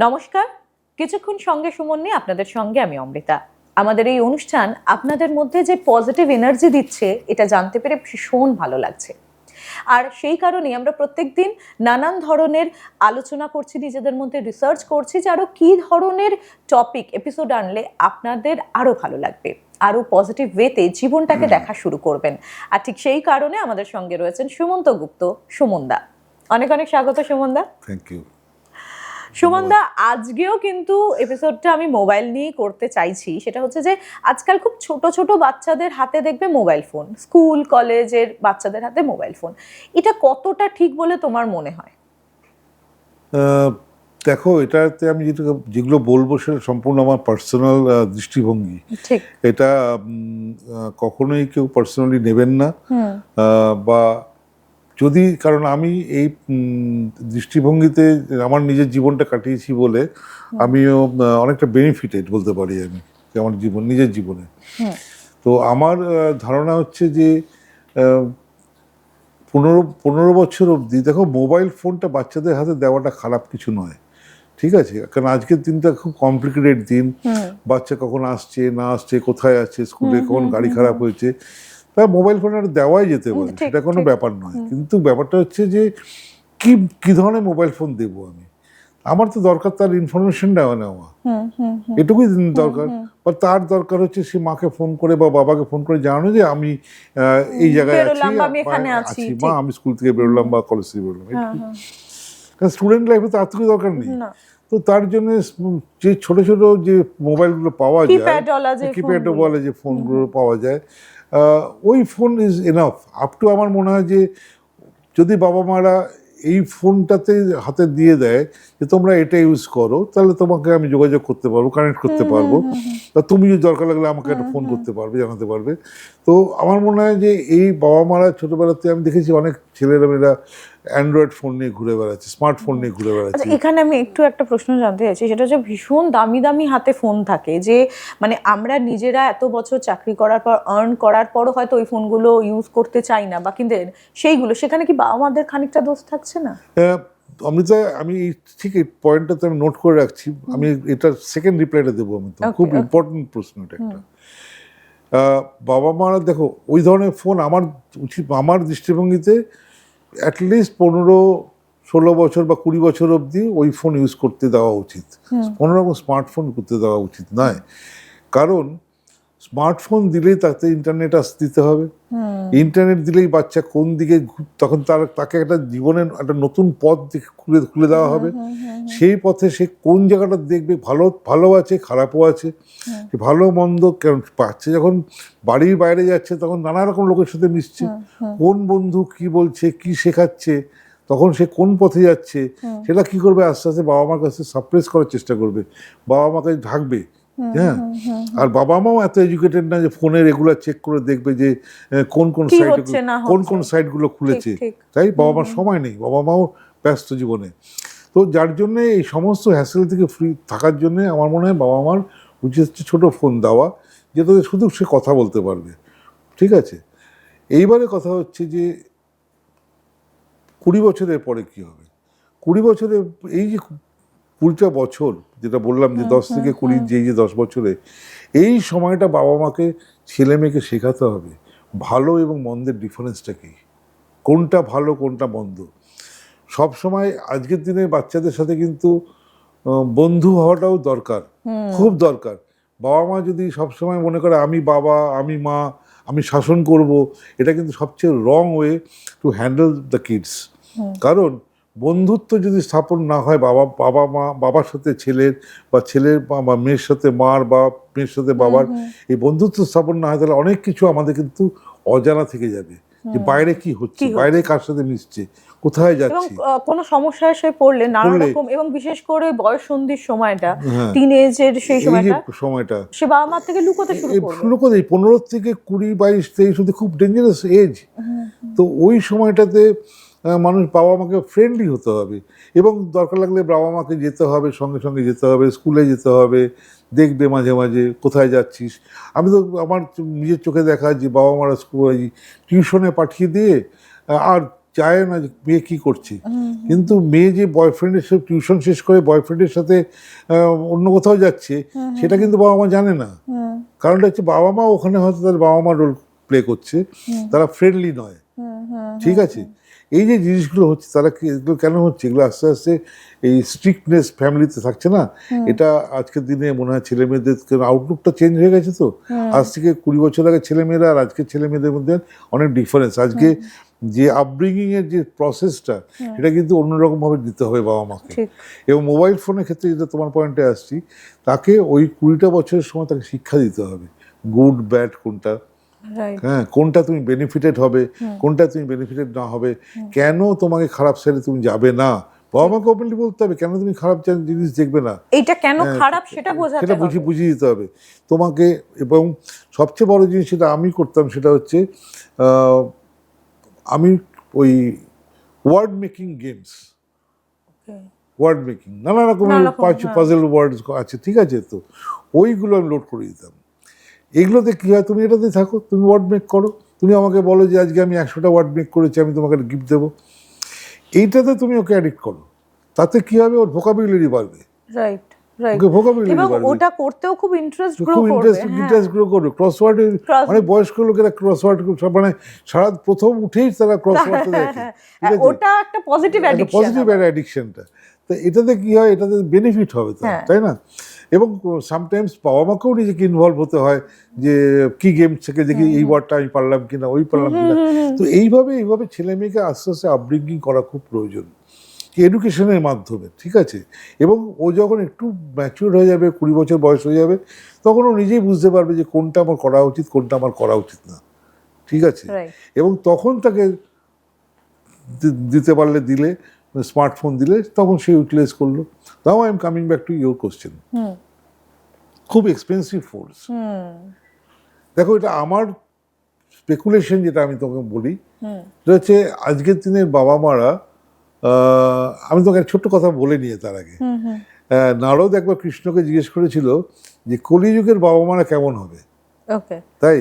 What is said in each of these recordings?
নমস্কার, কিছুক্ষণ সঙ্গে সুমন নিয়ে আপনাদের সঙ্গে আমি অমৃতা। আমাদের এই অনুষ্ঠান আপনাদের মধ্যে যে পজিটিভ এনার্জি দিচ্ছে এটা জানতে পেরে ভীষণ ভালো লাগছে। আর সেই কারণেই আমরা প্রত্যেকদিন নানান ধরনের আলোচনা করছি, নিজেদের মধ্যে রিসার্চ করছি যে আরো কি ধরনের টপিক এপিসোড আনলে আপনাদের আরো ভালো লাগবে, আরো পজিটিভ ওয়েতে জীবনটাকে দেখা শুরু করবেন। আর ঠিক সেই কারণে আমাদের সঙ্গে রয়েছেন সুমন্ত গুপ্ত, সুমনদা। অনেক অনেক স্বাগত সুমনদা। থ্যাংক ইউ সুমনদা, আজকেও কিন্তু এপিসোডটা আমি মোবাইল নিয়ে করতে চাইছি। সেটা হচ্ছে যে আজকাল খুব ছোট ছোট বাচ্চাদের হাতে দেখবে মোবাইল ফোন, স্কুল কলেজের বাচ্চাদের হাতে মোবাইল ফোন। এটা কতটা ঠিক বলে তোমার মনে হয়? দেখো, এটাতে আমি যেগুলো বলবো সেটা সম্পূর্ণ আমার পার্সোনাল দৃষ্টিভঙ্গি। ঠিক, এটা কখনোই কেউ পার্সোনালি নেবেন না। বা যদি, কারণ আমি এই দৃষ্টিভঙ্গিতে আমার নিজের জীবনটা কাটিয়েছি বলে আমিও অনেকটা বেনিফিটেড বলতে পারি আমি আমার নিজের জীবনে। তো আমার ধারণা হচ্ছে যে 15 বছর অবধি দেখো, মোবাইল ফোনটা বাচ্চাদের হাতে দেওয়াটা খারাপ কিছু নয়, ঠিক আছে? কারণ আজকের দিনটা খুব কমপ্লিকেটেড দিন। বাচ্চা কখন আসছে না আসছে, কোথায় আছে, স্কুলে কখন গাড়ি খারাপ হয়েছে, তাই মোবাইল ফোন আর দেওয়াই যেতে পারে, সেটা কোনো ব্যাপার নয়। কিন্তু ব্যাপারটা হচ্ছে যে কি ধরনের মোবাইল ফোন দেবো আমি। আমার তো দরকার তার ইনফরমেশন নেওয়া, এটুকুই দরকার। বা তার দরকার হচ্ছে সে মাকে ফোন করে বা বাবাকে ফোন করে জানানো যে আমি এই জায়গায় আছি, মা আমি স্কুল থেকে বেরোলাম বা কলেজ থেকে বেরোলাম। কারণ স্টুডেন্ট লাইফে তো আর কিছু দরকার নেই। তো তার জন্য যে ছোট ছোট যে মোবাইলগুলো পাওয়া যায়, কিপ্যাডওয়ালা যে ফোনগুলো পাওয়া যায়, ওই phone is enough up to. আমার মনে হয় যে যদি বাবা মারা এই ফোনটাতে হাতে দিয়ে দেয় যে তোমরা এটা ইউজ করো, তাহলে তোমাকে আমি যোগাযোগ করতে পারবো, কানেক্ট করতে পারবো, বা তুমি যদি দরকার লাগলে আমাকে একটা ফোন করতে পারবে, জানাতে পারবে। তো আমার মনে হয় যে এই বাবা মারা ছোটবেলাতে আমি দেখেছি অনেক ছেলেরা অ্যান্ড্রয়েড ফোন নিয়ে ঘুরে বেড়াচ্ছে, স্মার্টফোন নিয়ে ঘুরে বেড়াচ্ছে। এখানে আমি একটু একটা প্রশ্ন জানতে চাইছি, সেটা হচ্ছে ভীষণ দামি দামি হাতে ফোন থাকে, যে মানে আমরা নিজেরা এত বছর চাকরি করার পর আর্ন করার পরও হয়তো ওই ফোনগুলো ইউজ করতে চাই না, বা কিন্তু সেইগুলো, সেখানে কি বাবা মাদের খানিকটা দোষ থাকছে না? অমৃতা, আমি ঠিক এই পয়েন্টটাতে আমি নোট করে রাখছি। আমি এটার সেকেন্ড রিপ্লাইটা দেবো। আমি তো খুব ইম্পর্টেন্ট প্রশ্ন এটা একটা। বাবা মারা দেখো, ওই ধরনের ফোন আমার দৃষ্টিভঙ্গিতে অ্যাটলিস্ট 15-16 বছর বা 20 বছর অবধি ওই ফোন ইউজ করতে দেওয়া উচিত। কোনোরকম স্মার্টফোন করতে দেওয়া উচিত নয়। কারণ স্মার্টফোন দিলেই তাতে ইন্টারনেট দিতে হবে। ইন্টারনেট দিলেই বাচ্চা কোন দিকে, তখন তাকে একটা জীবনের একটা নতুন পথ খুলে দেওয়া হবে। সেই পথে সে কোন জায়গাটা দেখবে, ভালো আছে, খারাপও আছে, ভালো মন্দ। কারণ বাচ্চা যখন বাড়ির বাইরে যাচ্ছে তখন নানা রকম লোকের সাথে মিশছে, কোন বন্ধু কি বলছে, কি শেখাচ্ছে, তখন সে কোন পথে যাচ্ছে, সেটা কি করবে, আস্তে আস্তে বাবা মার কাছে সাপ্রেস করার চেষ্টা করবে, বাবা মাকে ঢাকবে। হ্যাঁ, আর বাবা মাও এত এডুকেটেড না যে ফোনে রেগুলার চেক করে দেখবে যে কোন সাইটগুলো খুলেছে। তাই বাবা মার সময় নেই, বাবা মাও ব্যস্ত জীবনে। তো যার জন্যে এই সমস্ত হ্যাসেল থেকে ফ্রি থাকার জন্যে আমার মনে হয় বাবা মার উচিত হচ্ছে ছোটো ফোন দেওয়া, যেটাতে শুধু সে কথা বলতে পারবে। ঠিক আছে, এইবারে কথা হচ্ছে যে 20 বছরের পরে কি হবে। 20 বছরে এই যে 20টা বছর যেটা বললাম যে 10 থেকে 20, যে 10 বছরে এই সময়টা বাবা মাকে ছেলে মেয়েকে শেখাতে হবে ভালো এবং মন্দের ডিফারেন্সটা কি, কোনটা ভালো কোনটা মন্দ। সব সময় আজকের দিনে বাচ্চাদের সাথে কিন্তু বন্ধু হওয়াটাও দরকার, খুব দরকার। বাবা মা যদি সবসময় মনে করে আমি বাবা, আমি মা, আমি শাসন করব, এটা কিন্তু সবচেয়ে wrong way to handle the kids. কারণ বন্ধুত্ব যদি স্থাপন না হয় বাবার সাথে ছেলের, বা ছেলের বা মেয়ের সাথে মার, বা মেয়ের সাথে বাবার, এই বন্ধুত্ব স্থাপন না হয়, তাহলে অনেক কিছু আমাদের কিন্তু অজানা থেকে যাবে, যে বাইরে কি হচ্ছে, বাইরে কার সাথে মিশছে, কোথায় যাচ্ছে। কোনো সমস্যায় সে পড়লে নানা রকম, এবং বিশেষ করে বয়ঃসন্ধির সময়টা, টিনেজের সেই সময়টা সে বাবা মা থেকে লুকোতে শুরু করবে। 15 থেকে 20, 22, 23 খুব ডেঞ্জারাস এজ। তো ওই সময়টাতে মানুষ বাবা মাকে ফ্রেন্ডলি হতে হবে, এবং দরকার লাগলে বাবা মাকে যেতে হবে, সঙ্গে সঙ্গে যেতে হবে, স্কুলে যেতে হবে, দেখবে মাঝে মাঝে কোথায় যাচ্ছিস। আমি তো আমার নিজের চোখে দেখা যে বাবা মারা টিউশনে পাঠিয়ে দিয়ে আর চায় না যে মেয়ে কি করছে, কিন্তু মেয়ে যে বয়ফ্রেন্ডের সাথে টিউশন শেষ করে বয়ফ্রেন্ডের সাথে অন্য কোথাও যাচ্ছে সেটা কিন্তু বাবা মা জানে না। কারণটা হচ্ছে বাবা মা ওখানে হয়তো তাদের বাবা মা রোল প্লে করছে, তারা ফ্রেন্ডলি নয়, ঠিক আছে। এই যে জিনিসগুলো হচ্ছে তারা এগুলো কেন হচ্ছে, এগুলো আস্তে আস্তে এই স্ট্রিক্টনেস ফ্যামিলিতে থাকছে না, এটা আজকের দিনে মনে হয় ছেলে মেয়েদের আউটলুকটা চেঞ্জ হয়ে গেছে। তো আজ থেকে 20 বছর আগে ছেলে মেয়েরা আর আজকের ছেলে মেয়েদের মধ্যে অনেক ডিফারেন্স। আজকে যে আপব্রিঙ্গিং এর যে প্রসেসটা সেটা কিন্তু অন্যরকম ভাবে দিতে হবে বাবা মাকে। এবং মোবাইল ফোনের ক্ষেত্রে যেটা তোমার পয়েন্টে আসছি, তাকে ওই 20টা বছরের সময় তাকে শিক্ষা দিতে হবে গুড ব্যাড কোনটা, হ্যাঁ কোনটা তুমি বেনিফিটেড হবে, কোনটা তুমি বেনিফিটেড না হবে, কেন তোমাকে খারাপ সাইডে তুমি যাবে না, বাবা মাকে ওপেনলি বলতে হবে কেন তুমি খারাপ জিনিস দেখবে না, এটা কেন খারাপ সেটা বোঝাতে হবে, সেটা বুঝিয়ে দিতে হবে তোমাকে। এবং সবচেয়ে বড় জিনিস সেটা আমি করতাম, সেটা হচ্ছে আমি ওই word making games, word making নানা রকমের পাজল ওয়ার্ড আছে, ঠিক আছে, তো ওইগুলো আমি লোড করে দিতাম। এগুলোতে কী হয়, তুমি এটাতে থাকো, তুমি ওয়ার্ড মেক করো, তুমি আমাকে বলো যে আজকে আমি 100টা ওয়ার্ড মেক করেছি, আমি তোমাকে গিফট দেবো, এইটাতে তুমি ওকে অ্যাডিক্ট করো, তাতে কী হবে, ওর ভোকাবুলারি বাড়বে, রাইট এবং ওটা করতেও খুব ইন্টারেস্ট গ্রো করবে। ক্রসওয়ার্ড অনেক বয়স্ক লোকেরা ক্রসওয়ার্ড মানে সারা প্রথম উঠেই তারা ক্রসওয়ার্ডটা দেখে, ওটা একটা পজিটিভ অ্যাডিকশনটা। তো এটাতে কি হয়, এটাতে বেনিফিট হবে, তাই না? এবং সামটাইমস বাবা মাকেও নিজেকে ইনভলভ হতে হয়, যে কি গেম থেকে দেখি এই ওয়ার্ডটা আমি পারলাম কিনা, ওই পারলাম কিনা। তো এইভাবে ছেলে মেয়েকে আস্তে আস্তে আপব্রিঙ্গিং করা খুব প্রয়োজন এডুকেশনের মাধ্যমে, ঠিক আছে। এবং ও যখন একটু ম্যাচিউর হয়ে যাবে, 20 বছর বয়স হয়ে যাবে, তখন ও নিজেই বুঝতে পারবে যে কোনটা আমার করা উচিত, কোনটা আমার করা উচিত না, ঠিক আছে। এবং তখন তাকে দিতে পারলে দিলে, স্মার্টফোন দিলে, তখন সে ইউটিলাইজ করলো। Now I am coming back to your question, খুব এক্সপেন্সিভ ফোনস। দেখো, এটা আমার স্পেকুলেশন, যেটা আমি তোকে বলি, সেটা হচ্ছে আজকের দিনের বাবা মারা, আমি তোকে ছোট্ট কথা বলে নিয়ে তার আগে, নারদ একবার কৃষ্ণকে জিজ্ঞেস করেছিল যে কলিযুগের বাবা মারা কেমন হবে, তাই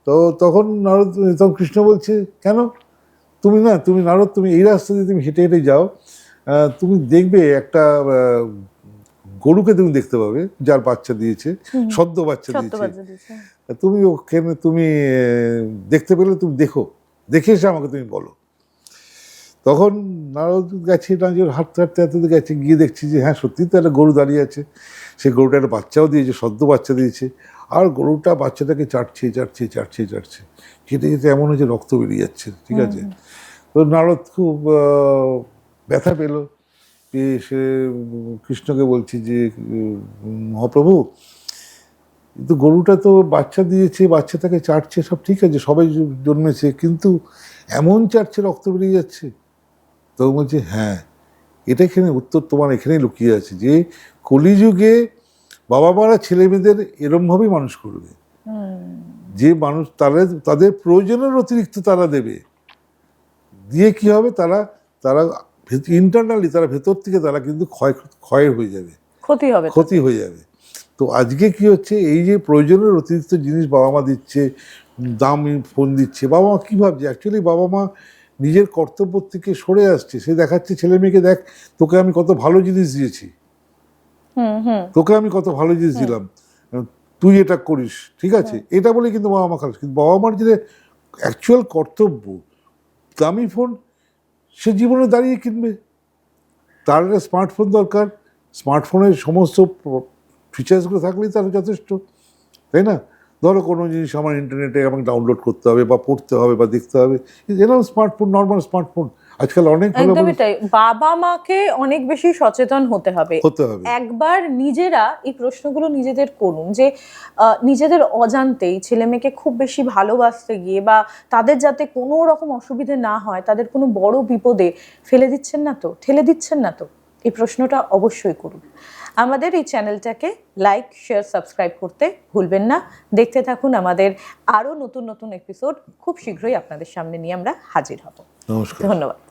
তো তখন কৃষ্ণ বলছে, কেন তুমি নারদ তুমি এই রাস্তা দিয়ে তুমি হেঁটে হেঁটে যাও, তুমি দেখবে একটা গরুকে তুমি দেখতে পাবে যার বাচ্চা দিয়েছে, সদ্য বাচ্চা দিয়েছে, তুমি ওখানে তুমি দেখতে পেলে তুমি দেখে এসে আমাকে তুমি বলো। তখন নারদ গেছে, হাঁটতে হাঁটতে গেছে, গিয়ে দেখছি যে হ্যাঁ সত্যি তো একটা গরু দাঁড়িয়ে আছে, সে গরুটা একটা বাচ্চাও দিয়েছে, সদ্য বাচ্চা দিয়েছে, আর গরুটা বাচ্চাটাকে চাটছে, খেতে খেতে এমন হয়েছে রক্ত বেরিয়ে যাচ্ছে, ঠিক আছে। তো নারদ খুব ব্যথা পেল, সে কৃষ্ণকে বলছি যে মহাপ্রভু, কিন্তু গরুটা তো বাচ্চা দিয়েছে, বাচ্চাটাকে চাটছে, সব ঠিক আছে, সবাই জন্মেছে, কিন্তু এমন চাটছে রক্ত বেরিয়ে যাচ্ছে। তো বলছে হ্যাঁ, এটা এখানে উত্তর তোমার এখানেই লুকিয়ে আছে, যে কলিযুগে বাবা মারা ছেলে মেয়েদের এরমভাবেই মানুষ করবে, যে মানুষ তাদের প্রয়োজনের অতিরিক্ত তারা দেবে, দিয়ে কি হবে, তারা ইন্টারনালি তারা ভেতর থেকে তারা কিন্তু ক্ষয় হয়ে যাবে, ক্ষতি হয়ে যাবে। তো আজকে কি হচ্ছে, এই যে প্রয়োজনের অতিরিক্ত জিনিস বাবা মা দিচ্ছে, দামি ফোন দিচ্ছে, বাবা মা কী ভাবছে, অ্যাকচুয়ালি বাবা মা নিজের কর্তব্য থেকে সরে আসছে, সে দেখাচ্ছে ছেলে মেয়েকে, দেখ তোকে আমি কত ভালো জিনিস দিয়েছি, তোকে আমি কত ভালো জিনিস দিলাম, তুই এটা করিস, ঠিক আছে, এটা বলে কিন্তু বাবা মা খারাপ। কিন্তু বাবা মার যে অ্যাকচুয়াল কর্তব্য, দামি ফোন সে জীবনে দাঁড়িয়ে কিনবে, তার একটা স্মার্টফোন দরকার, স্মার্টফোনের সমস্ত ফিচার্সগুলো থাকলেই তার যথেষ্ট, তাই না? ধরো কোনো জিনিস আমার ইন্টারনেটে আমাকে ডাউনলোড করতে হবে, বা পড়তে হবে, বা দেখতে হবে, এরকম স্মার্টফোন, নর্মাল স্মার্টফোন আজকাল অনেক ভালো। একদমই তাই, বাবা মাকে অনেক বেশি সচেতন হতে হবে। একবার নিজেরা এই প্রশ্নগুলো নিজেদের করুন, যে নিজেদের অজান্তেই ছেলে মেয়েকে খুব বেশি ভালোবাসতে গিয়ে, বা তাদের যাতে কোনো রকম অসুবিধে না হয়, তাদের কোনো বড় বিপদে ঠেলে দিচ্ছেন না তো, এই প্রশ্নটা অবশ্যই করুন। আমাদের এই চ্যানেলটাকে লাইক, শেয়ার, সাবস্ক্রাইব করতে ভুলবেন না। দেখতে থাকুন আমাদের আরও নতুন এপিসোড, খুব শীঘ্রই আপনাদের সামনে নিয়ে আমরা হাজির হব। নমস্কার, ধন্যবাদ।